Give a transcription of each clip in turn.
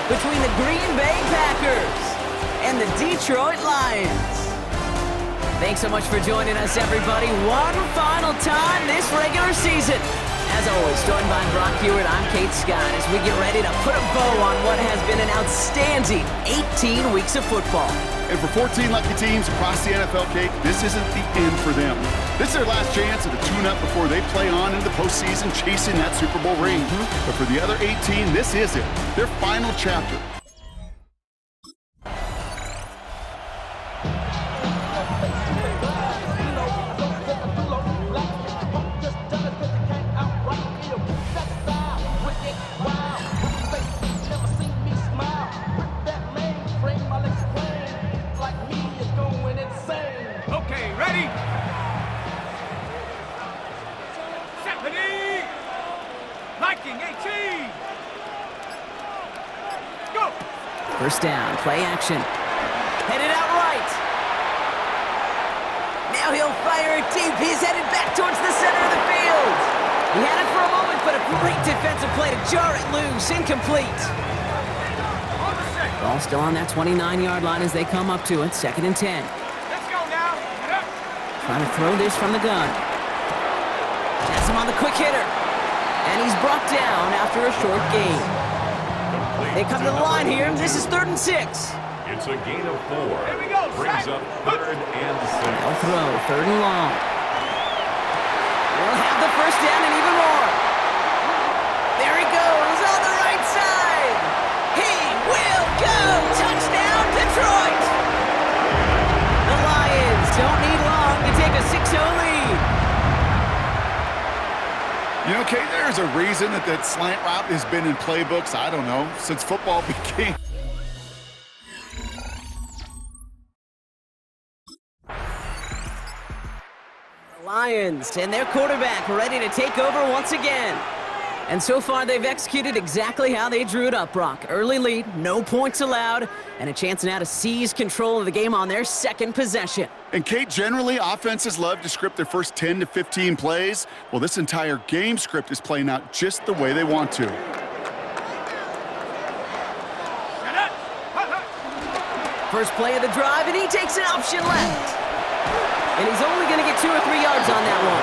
between the Green Bay Packers and the Detroit Lions. Thanks so much for joining us, everybody. One final time this regular season. As always, joined by Brock Hewitt, I'm Kate Scott as we get ready to put a bow on what has been an outstanding 18 weeks of football. And for 14 lucky teams across the NFL, Kate, this isn't the end for them. This is their last chance at a tune-up before they play on into the postseason chasing that Super Bowl ring. But for the other 18, this is it, their final chapter. First down, play action. Headed out right. Now he'll fire it deep. He's headed back towards the center of the field. He had it for a moment, but a great defensive play to jar it loose. Incomplete. Ball still on that 29-yard line as they come up to it. 2nd and 10. Let's go now. Get up. Trying to throw this from the gun. Has him on the quick hitter. And he's brought down after a short gain. They come to the line here. This is 3rd and 6. It's a gain of 4. Here we go. Brings up 3rd and 6. They'll throw 3rd and long. We'll have the first down and even more. There he goes on the right side. He will go. Touchdown, Detroit. The Lions don't need long to take a 6-0 lead. You know, Kate, there's a reason that slant route has been in playbooks, I don't know, since football became. The Lions and their quarterback ready to take over once again. And so far, they've executed exactly how they drew it up, Brock. Early lead, no points allowed, and a chance now to seize control of the game on their second possession. And Kate, generally, offenses love to script their first 10 to 15 plays. Well, this entire game script is playing out just the way they want to. First play of the drive, and he takes an option left. And he's only going to get 2 or 3 yards on that one.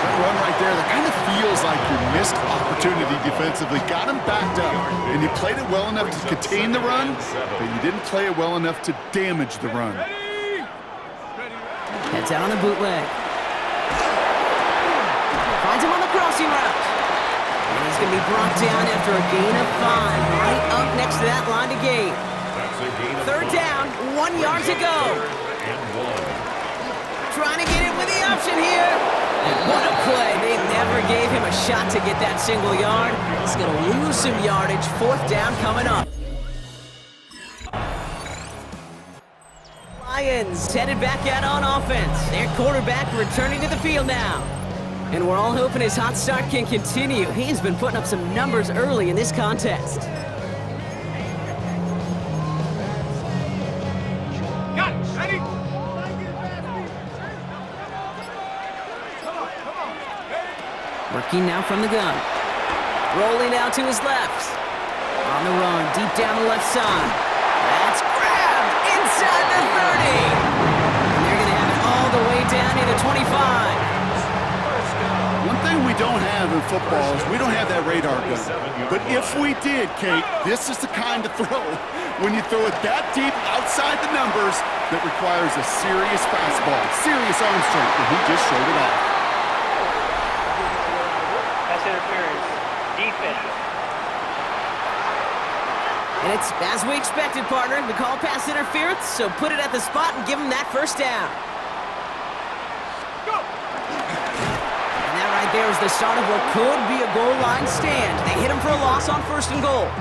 That run right there, that kind of feels like your missed opportunity defensively. Got him backed up, and you played it well enough to contain the run, but you didn't play it well enough to damage the run. Heads out on the bootleg. Finds him on the crossing route. And he's going to be brought down after a gain of 5, right up next to that line to gain. 3rd down, 1 yard to go. Trying to get in with the option here. And what a play. They never gave him a shot to get that single yard. He's going to lose some yardage. 4th down coming up. Lions headed back out on offense. Their quarterback returning to the field now. And we're all hoping his hot start can continue. He's been putting up some numbers early in this contest. Got it. Ready? Working now from the gun. Rolling out to his left. On the run, deep down the left side. That's grabbed inside the 30. And they're going to have it all the way down to the 25. One thing we don't have in football is we don't have that radar gun. But if we did, Kate, this is the kind of throw, when you throw it that deep outside the numbers, that requires a serious fastball, serious arm strength, and he just showed it off. Interference. Defense. And it's as we expected, partner. The call pass interference, so put it at the spot and give him that first down. Go. And that right there is the start of what could be a goal line stand. They hit him for a loss on 1st and goal.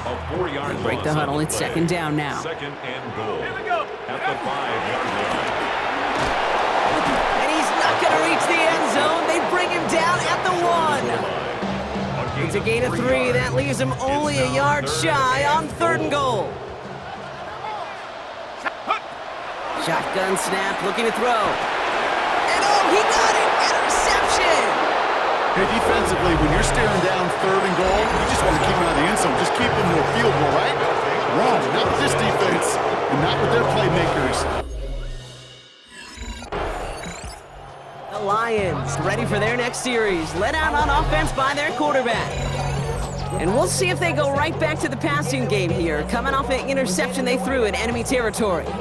A 4-yard Break the huddle. It's 2nd down now. 2nd and goal. Here we go. At the 5-yard line. And he's not going to reach the end zone. They bring him down at the 1. It's a gain of 3. That leaves him only a yard shy on 3rd and goal. Shotgun snap, looking to throw. And oh, he got it! Interception! Hey, defensively, when you're staring down 3rd and goal, you just want to keep him out of the end zone. Just keep him to a field Lions ready for their next series, led out on offense by their quarterback. And we'll see if they go right back to the passing game here, coming off an interception they threw in enemy territory. Let's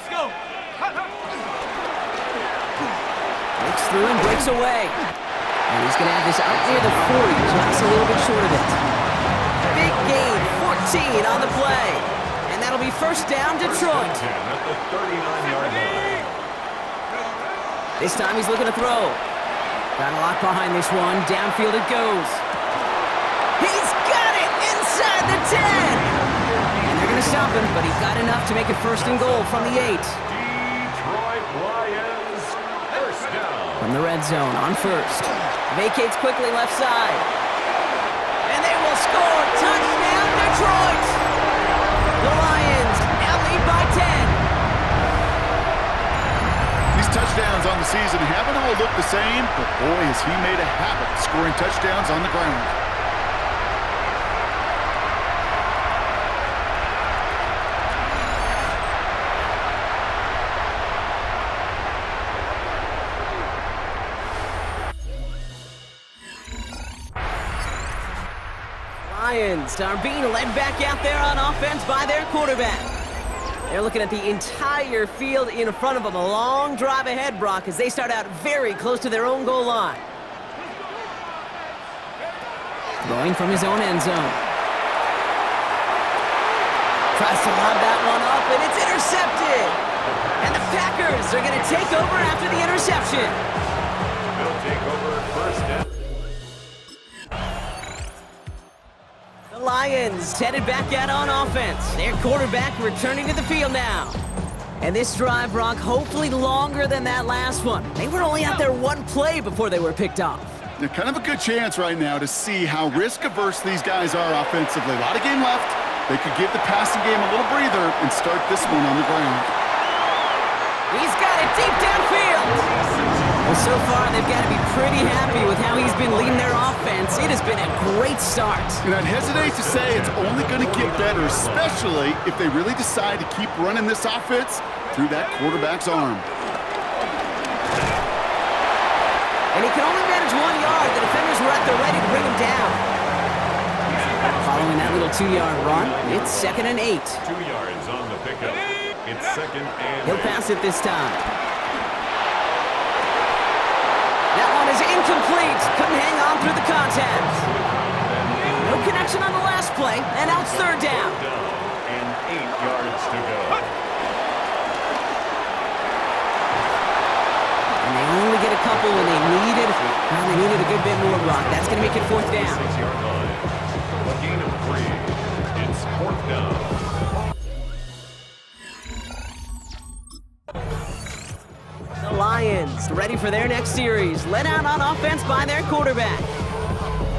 go. Breaks through and breaks away. And he's going to have this out near the 40, just a little bit short of it. Big gain, 14 on the play. And that'll be first down, Detroit. At the 39-yard line. This time he's looking to throw. Got a lot behind this one. Downfield it goes. He's got it inside the 10. And they're going to stop him, but he got enough to make it first and goal from the 8. Detroit Lions, first down. From the red zone on first. Vacates quickly left side. And they will score. Touchdown, Detroit. The Lions now lead by 10. These touchdowns on the season haven't all looked the same, but boy, has he made a habit of scoring touchdowns on the ground. Lions are being led back out there on offense by their quarterback. They're looking at the entire field in front of them. A long drive ahead, Brock, as they start out very close to their own goal line. Throwing from his own end zone. Tries to lob that one up, and it's intercepted. And the Packers are going to take over after the interception. They'll take over first down. The Lions headed back out on offense. Their quarterback returning to the field now. And this drive, Brock, hopefully longer than that last one. They were only out there one play before they were picked off. They're kind of a good chance right now to see how risk-averse these guys are offensively. A lot of game left. They could give the passing game a little breather and start this one on the ground. He's got it deep downfield. Well, so far, they've got to be pretty happy with how he's been leading their offense. It has been a great start. And I'd hesitate to say it's only going to get better, especially if they really decide to keep running this offense through that quarterback's arm. And he can only manage 1 yard. The defenders were at the ready to bring him down. Following that little 2-yard run, it's 2nd and 8. 2 yards on the pickup. It's 2nd and He'll pass it this time. That one is incomplete. Couldn't hang on through the contact. No connection on the last play, and now it's 3rd down. And 8 yards to go. And they only get a couple when they needed, well, they needed a good bit more, Brock. That's going to make it 4th down. 6-yard line. A gain of 3. It's 4th down. The Lions ready for their next series, led out on offense by their quarterback.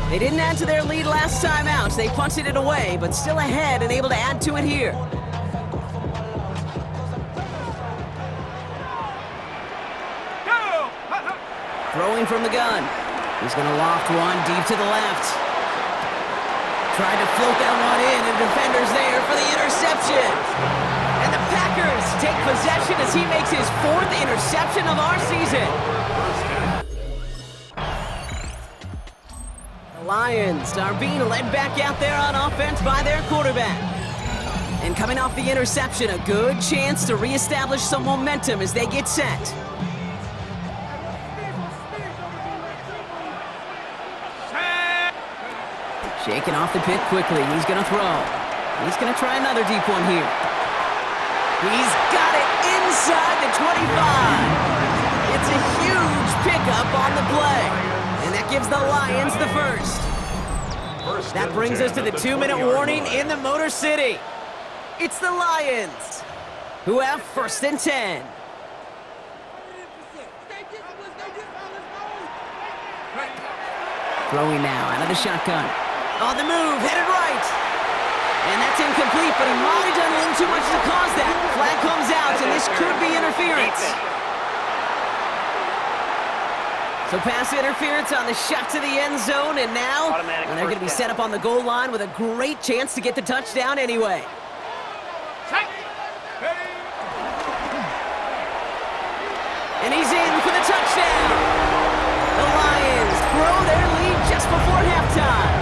They didn't add to their lead last time out. They punted it away, but still ahead and able to add to it here. Throwing from the gun. He's going to loft one deep to the left. Tried to float that one in, and defender's there for the interception. And the Packers take possession as he makes his 4th interception of our season. The Lions are being led back out there on offense by their quarterback. And coming off the interception, a good chance to reestablish some momentum as they get set. Shaking off the pick quickly. He's going to throw. He's going to try another deep one here. He's got it inside the 25. It's a huge pickup on the play. And that gives the Lions the first. That brings us to the 2-minute warning in the Motor City. It's the Lions who have 1st and 10. Throwing now out of the shotgun. On the move, headed right. And that's incomplete, but he might have done a little too much to cause that. Flag comes out, and this could be interference. So pass interference on the shot to the end zone, and now they're going to be set up on the goal line with a great chance to get the touchdown anyway. And he's in for the touchdown. The Lions grow their lead just before halftime.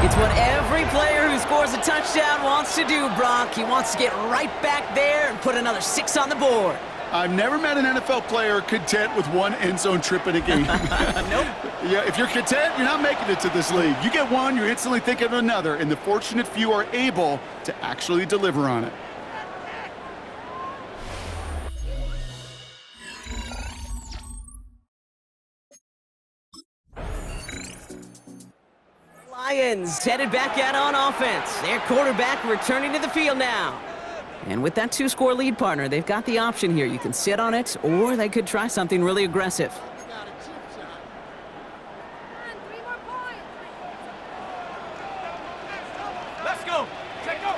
It's what every player who scores a touchdown wants to do, Brock. He wants to get right back there and put another 6 on the board. I've never met an NFL player content with one end zone trip in a game. Nope. Yeah, if you're content, you're not making it to this league. You get one, you're instantly thinking of another, and the fortunate few are able to actually deliver on it. Lions headed back out on offense. Their quarterback returning to the field now. And with that 2-score lead, partner, they've got the option here. You can sit on it, or they could try something really aggressive. Let's go. Take go.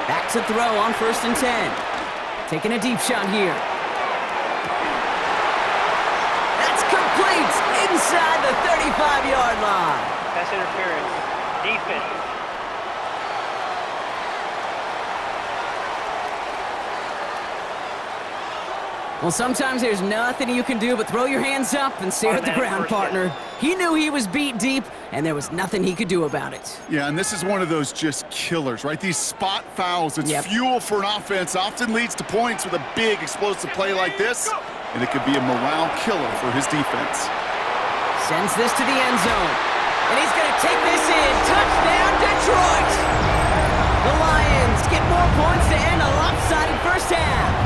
Back to throw on 1st and 10. Taking a deep shot here. That's complete inside the 35-yard line. Pass interference. Defense. Well, sometimes there's nothing you can do but throw your hands up and stare at the ground, partner. He knew he was beat deep, and there was nothing he could do about it. Yeah, and this is one of those just killers, right? These spot fouls, it's fuel for an offense, often leads to points with a big explosive play like this, and it could be a morale killer for his defense. Sends this to the end zone, and he's going to take this in. Touchdown, Detroit! The Lions get more points to end a lopsided first half.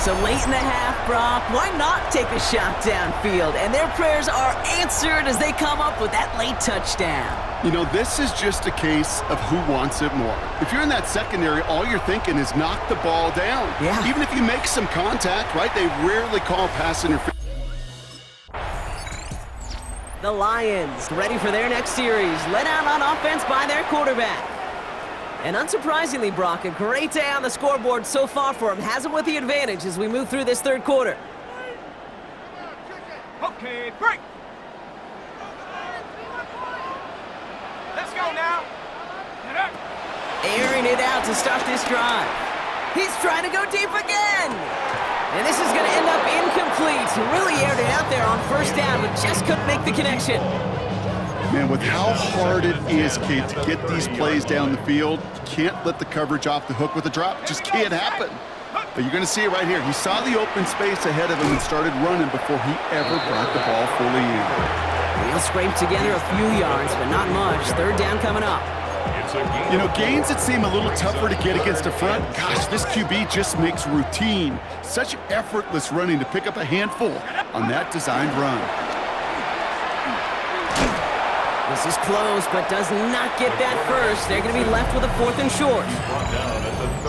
So late in the half, Brock, why not take a shot downfield? And their prayers are answered as they come up with that late touchdown. You know, this is just a case of who wants it more. If you're in that secondary, all you're thinking is knock the ball down. Yeah. Even if you make some contact, right, they rarely call pass interference. The Lions ready for their next series, led out on offense by their quarterback. And unsurprisingly, Brock, a great day on the scoreboard so far for him. Has him with the advantage as we move through this third quarter. Okay, break. Let's go now. Get up. Airing it out to start this drive. He's trying to go deep again. And this is going to end up incomplete. He really aired it out there on 1st down, but just couldn't make the connection. Man, with how hard it is, Kate, to get these plays down the field, you can't let the coverage off the hook with a drop. It just can't happen. But you're going to see it right here. He saw the open space ahead of him and started running before he ever brought the ball fully in. He'll scrape together a few yards, but not much. 3rd down coming up. You know, gains that seem a little tougher to get against a front, gosh, this QB just makes routine. Such effortless running to pick up a handful on that designed run. This is close, but does not get that first. They're going to be left with a 4th and short.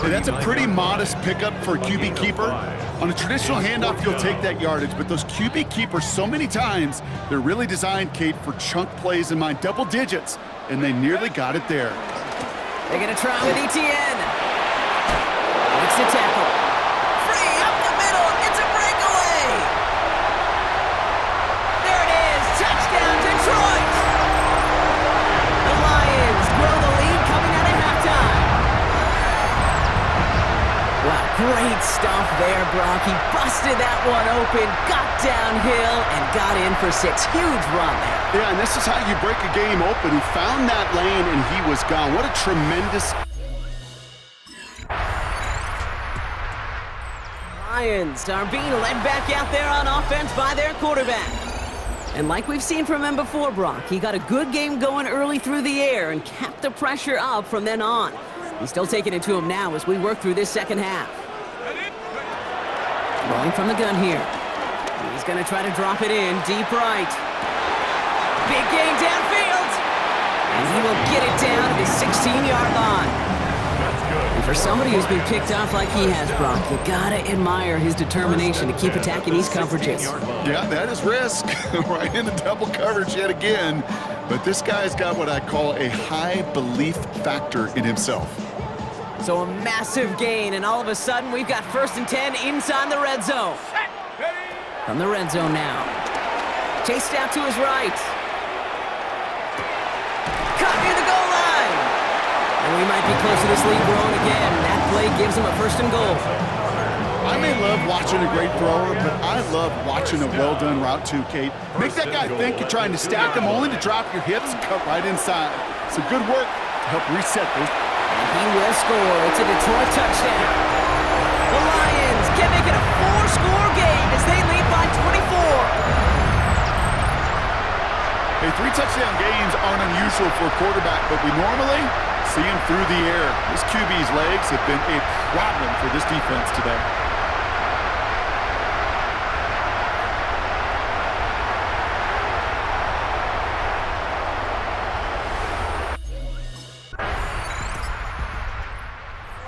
Hey, that's a pretty modest pickup for a QB keeper. On a traditional handoff, you'll take that yardage, but those QB keepers, so many times, they're really designed, Kate, for chunk plays in mind, double digits, and they nearly got it there. They're going to try with ETN. Makes the tackle. Free up the middle. It's a breakaway. There it is. Touchdown, Detroit. The Lions grow the lead coming out of halftime. Wow, great stuff there, Brock. He busted that one open, got downhill, and got in for 6. Huge run there. Yeah, and this is how you break a game open. He found that lane, and he was gone. What a tremendous... Lions are being led back out there on offense by their quarterback. And like we've seen from him before, Brock, he got a good game going early through the air and kept the pressure up from then on. He's still taking it to him now as we work through this second half. Rolling from the gun here. He's going to try to drop it in deep right. Big gain downfield. And he will get it down to the 16-yard line. And for somebody who's been picked off like he has, Brock, you gotta admire his determination to keep attacking these coverages. Yeah, that is risk. Right into double coverage yet again. But this guy's got what I call a high belief factor in himself. So a massive gain, and all of a sudden we've got 1st and 10 inside the red zone. From the red zone now. Chased out to his right. Caught near the goal line. And we might be close to this lead growing again. That play gives them a 1st and goal. I may love watching a great thrower, but I love watching a well-done route too, Kate. Make that guy think you're trying to stack him only to drop your hips and cut right inside. Some good work to help reset this. And he will score. It's a Detroit touchdown. The Lions can make it a 4-score game as they lead by 24. Hey, 3 touchdown games aren't unusual for a quarterback, but we normally see him through the air. This QB's legs have been a problem for this defense today.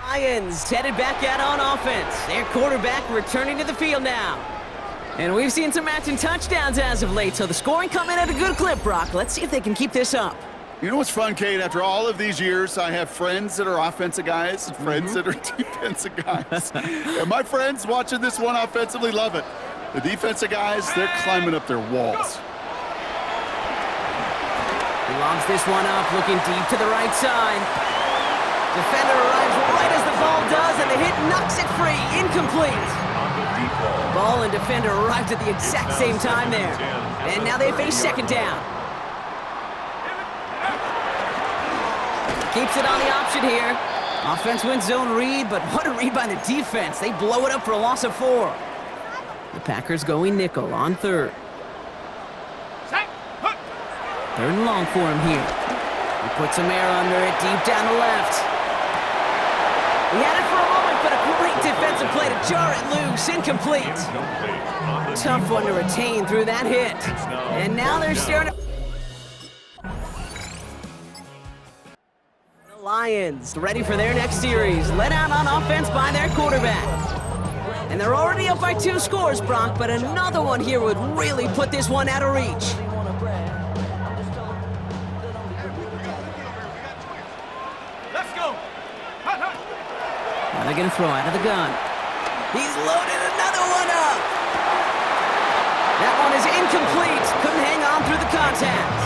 Lions headed back out on offense. Their quarterback returning to the field now. And we've seen some matching touchdowns as of late, so the scoring coming at a good clip, Brock. Let's see if they can keep this up. You know what's fun, Kate? After all of these years, I have friends that are offensive guys and friends that are defensive guys. And my friends watching this one offensively love it. The defensive guys, they're climbing up their walls. He lobs this one up, looking deep to the right side. Defender arrives right as the ball does, and the hit knocks it free. Incomplete. Ball and defender arrived at the exact same time there. And now they face 2nd down. Keeps it on the option here. Offense wins zone read, but what a read by the defense. They blow it up for a loss of 4. The Packers going nickel on 3rd. 3rd and long for him here. He puts some air under it, deep down the left. He had it for a moment, but a great defensive play to jar it loose. Incomplete. Tough one to retain through that hit. And now they're staring at the Lions, ready for their next series. Led out on offense by their quarterback. And they're already up by 2 scores, Brock, but another one here would really put this one out of reach. Let's go. Now they're going to throw out of the gun. He's loaded another one up. That one is incomplete. Couldn't hang on through the contact.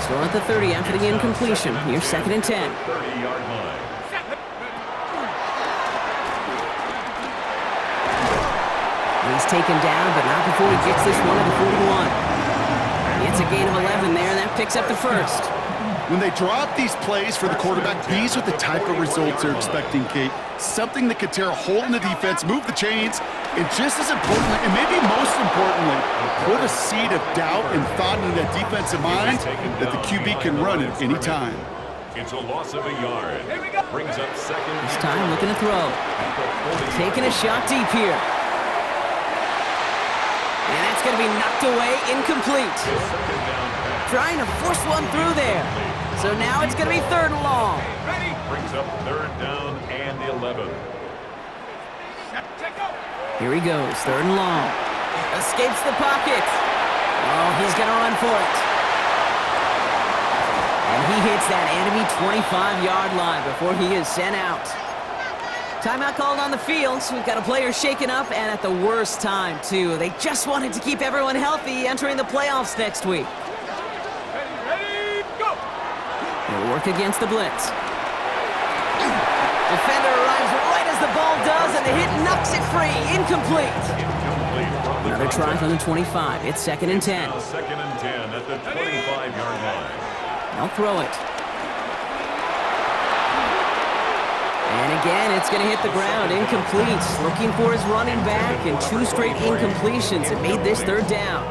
Still at the 30 after the incompletion. Here's 2nd and 10. 30-yard line. He's taken down, but not before he gets this one at the 41. It's a gain of 11 there, and that picks up the 1st. When they draw up these plays for the quarterback, these are the type of results they're expecting, Kate. Something that could tear a hole in the defense, move the chains, and just as importantly, and maybe most importantly, put a seed of doubt and thought into that defensive mind that the QB can run at any time. It's a loss of a yard. Brings up 2nd. This time looking to throw. Taking a shot deep here. And that's going to be knocked away, incomplete. Trying to force one through there. So now it's going to be 3rd and long. Brings up 3rd down and 11. Here he goes, 3rd and long. Escapes the pocket. Oh, he's going to run for it. And he hits that enemy 25-yard line before he is sent out. Timeout called on the field, so we've got a player shaken up, and at the worst time, too. They just wanted to keep everyone healthy entering the playoffs next week. Ready, go! He'll work against the blitz. Defender arrives right as the ball does, and the hit knocks it free. Incomplete. Another try from the 25. It's 2nd and 10. Now 2nd and 10 at the 25-yard line. They'll throw it. And again, it's going to hit the ground. Incomplete. Looking for his running back, and 2 straight incompletions. It made this 3rd down.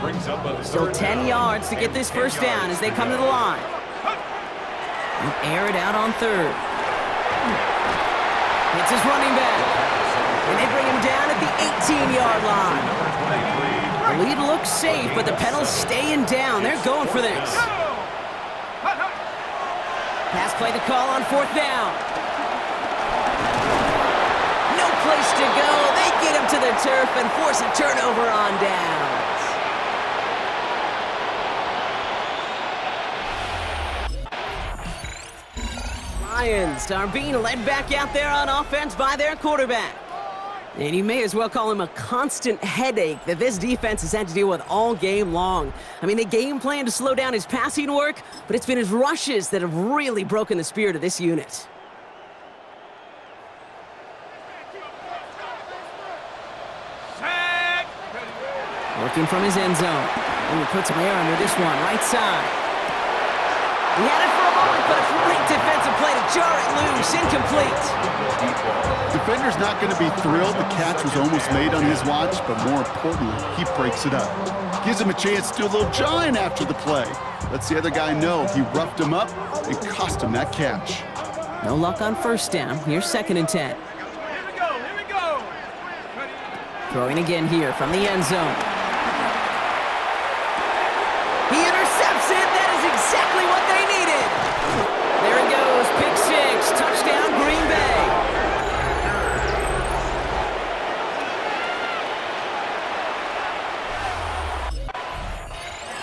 Brings up a Still 10 yards to get this 1st down as they come to the line. And air it out on 3rd. It's his running back. And they bring him down at the 18-yard line. The lead looks safe, but the pedals staying down. They're going for this. Pass play the call on 4th down. No place to go. They get him to the turf and force a turnover on downs. Lions are being led back out there on offense by their quarterback. And you may as well call him a constant headache that this defense has had to deal with all game long. I mean, they game plan to slow down his passing work, but it's been his rushes that have really broken the spirit of this unit. Set. Working from his end zone. And he puts Mayer under this one, right side. He had it for a moment, but a great defensive play to jar it loose, incomplete. Defender's not going to be thrilled the catch was almost made on his watch, but more importantly, he breaks it up. Gives him a chance to do a little jawing after the play. Lets the other guy know he roughed him up and cost him that catch. No luck on first down. Here's 2nd and 10. Here we go. Here we go. Ready. Throwing again here from the end zone. He intercepts it. That is exactly what they needed. There it goes. Pick 6. Touchdown, Green Bay.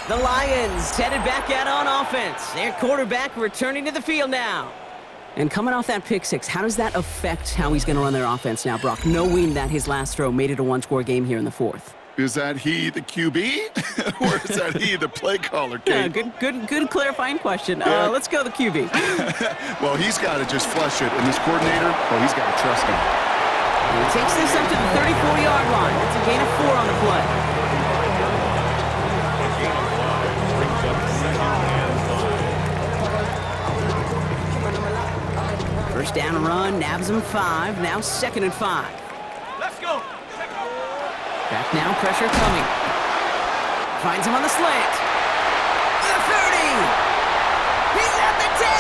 The Lions headed back out on offense. Their quarterback returning to the field now. And coming off that pick 6, how does that affect how he's going to run their offense now, Brock, knowing that his last throw made it a one-score game here in the 4th? Is that he the QB? Or is that he the play caller, Kate? Yeah, good clarifying question. Let's go the QB. Well, he's got to just flush it, and this coordinator, well, he's got to trust him. And he takes this up to the 34-yard line. That's a gain of 4 on the play. Brings up 2nd and 5. First down run, nabs him 5. Now 2nd and 5. Let's go. Back now, pressure coming. Finds him on the slant. The 30. He's at the 10.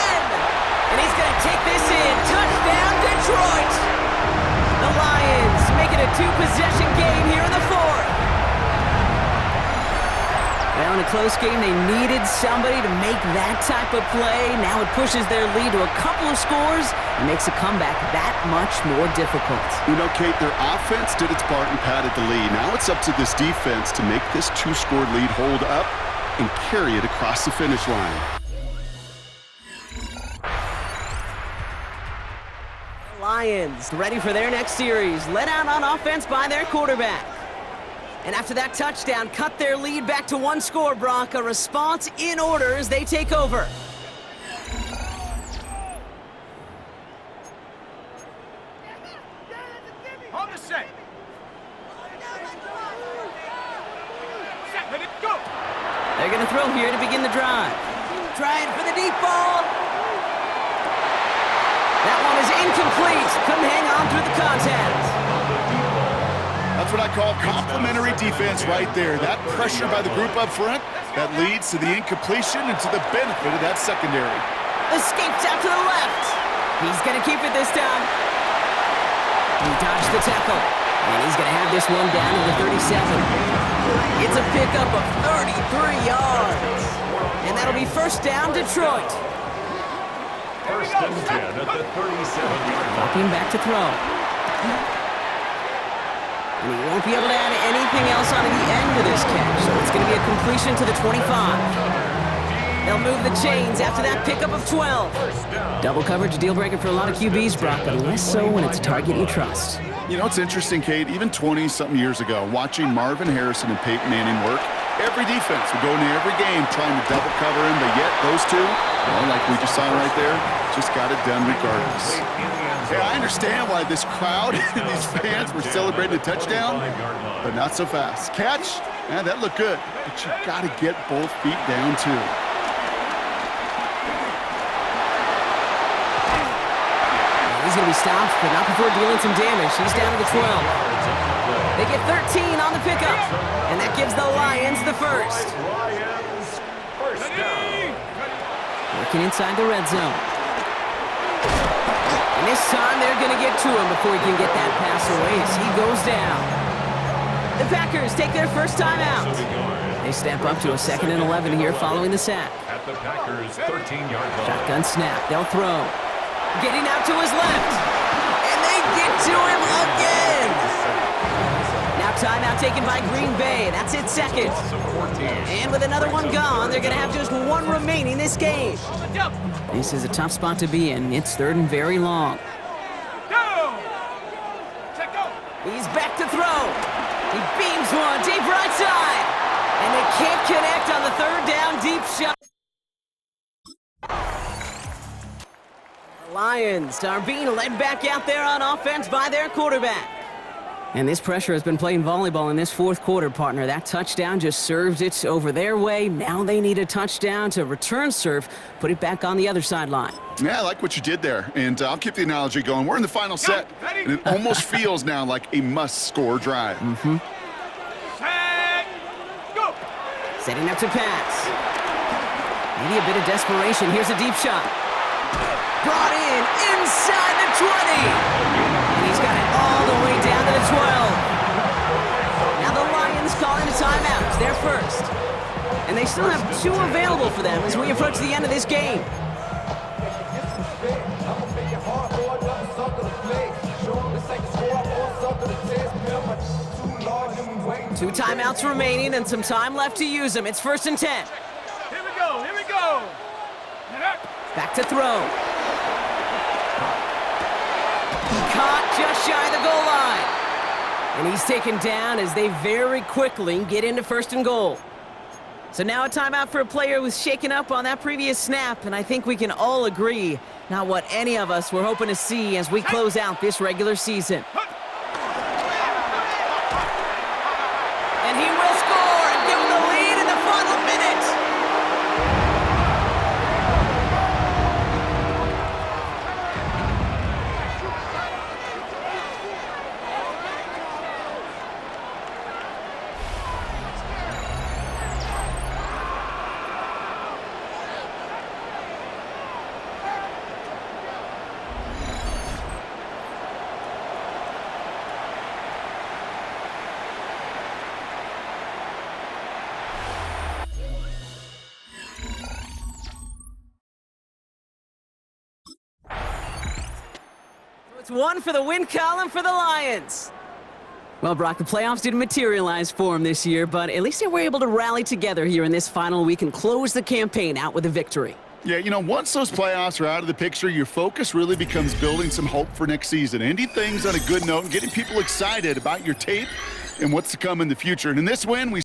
And he's going to take this in. Touchdown, Detroit. The Lions make it a 2-possession game here in the 4th. Well, in a close game, they needed somebody to make that type of play. Now it pushes their lead to a couple of scores and makes a comeback that much more difficult. You know, Kate, their offense did its part and padded the lead. Now it's up to this defense to make this 2-score lead hold up and carry it across the finish line. Lions ready for their next series. Led out on offense by their quarterback. And after that touchdown, cut their lead back to 1 score, Brock. A response in order as they take over. On the set. Set. Let it go. They're going to throw here to begin the drive. Trying for the deep ball. That one is incomplete. Couldn't hang on through the contact. That's what I call complimentary defense right there. That pressure by the group up front, that leads to the incompletion and to the benefit of that secondary. Escapes out to the left. He's going to keep it this time. He dodged the tackle. And he's going to have this one down to the 37. It's a pickup of 33 yards. And that'll be first down, Detroit. First and 10 at the 37-yard line. Popping back to throw. And he won't be able to add anything else on the end of this catch, so it's going to be a completion to the 25. They'll move the chains after that pickup of 12. Double coverage deal breaker for a lot of QBs, Brock, but less so when it's a target you trust. You know, it's interesting, Kate, even 20-something years ago, watching Marvin Harrison and Peyton Manning work, every defense would go into every game trying to double cover him, but yet those two, well, like we just saw right there, just got it done regardless. Hey, I understand why this crowd and these fans were celebrating a touchdown, but not so fast. Catch, man, that looked good, but you got to get both feet down, too. He's going to be stopped, but not before dealing some damage. He's down to the 12. They get 13 on the pickup, and that gives the Lions the first. Lions, first down. Working inside the red zone. And this time they're going to get to him before he can get that pass away as he goes down. The Packers take their first time out. They step up to a 2nd and 11 here following the sack. At the Packers' 13-yard line. Shotgun snap. They'll throw. Getting out to his left. And they get to him again. Now timeout taken by Green Bay. That's it, 2nd. And with another one gone, they're going to have just one remaining this game. This is a tough spot to be in. It's 3rd and very long. Go. Check go. He's back to throw. He beams one deep right side. And they can't connect on the third down deep shot. The Lions are being led back out there on offense by their quarterback. And this pressure has been playing volleyball in this fourth quarter, partner. That touchdown just served it over their way. Now they need a touchdown to return serve, put it back on the other sideline. Yeah, I like what you did there, and I'll keep the analogy going. We're in the final set, and it almost feels now like a must-score drive. Set, go. Setting up to pass. Maybe a bit of desperation. Here's a deep shot. Brought in inside the 20. And he's got it all the way down to the 12. Now the Lions calling a timeout. They're first. And they still have 2 available for them as we approach the end of this game. Two timeouts remaining and some time left to use them. It's 1st and 10. Here we go, here we go. Back to throw. Caught just shy of the goal line. And he's taken down as they very quickly get into 1st and goal. So now a timeout for a player who was shaken up on that previous snap, and I think we can all agree, not what any of us were hoping to see as we close out this regular season. And he will score and give him the lead in the final minute. It's 1 for the win column for the Lions. Well, Brock, the playoffs didn't materialize for them this year, but at least they were able to rally together here in this final week and close the campaign out with a victory. Yeah, you know, once those playoffs are out of the picture, your focus really becomes building some hope for next season, ending things on a good note and getting people excited about your tape and what's to come in the future. And in this win, we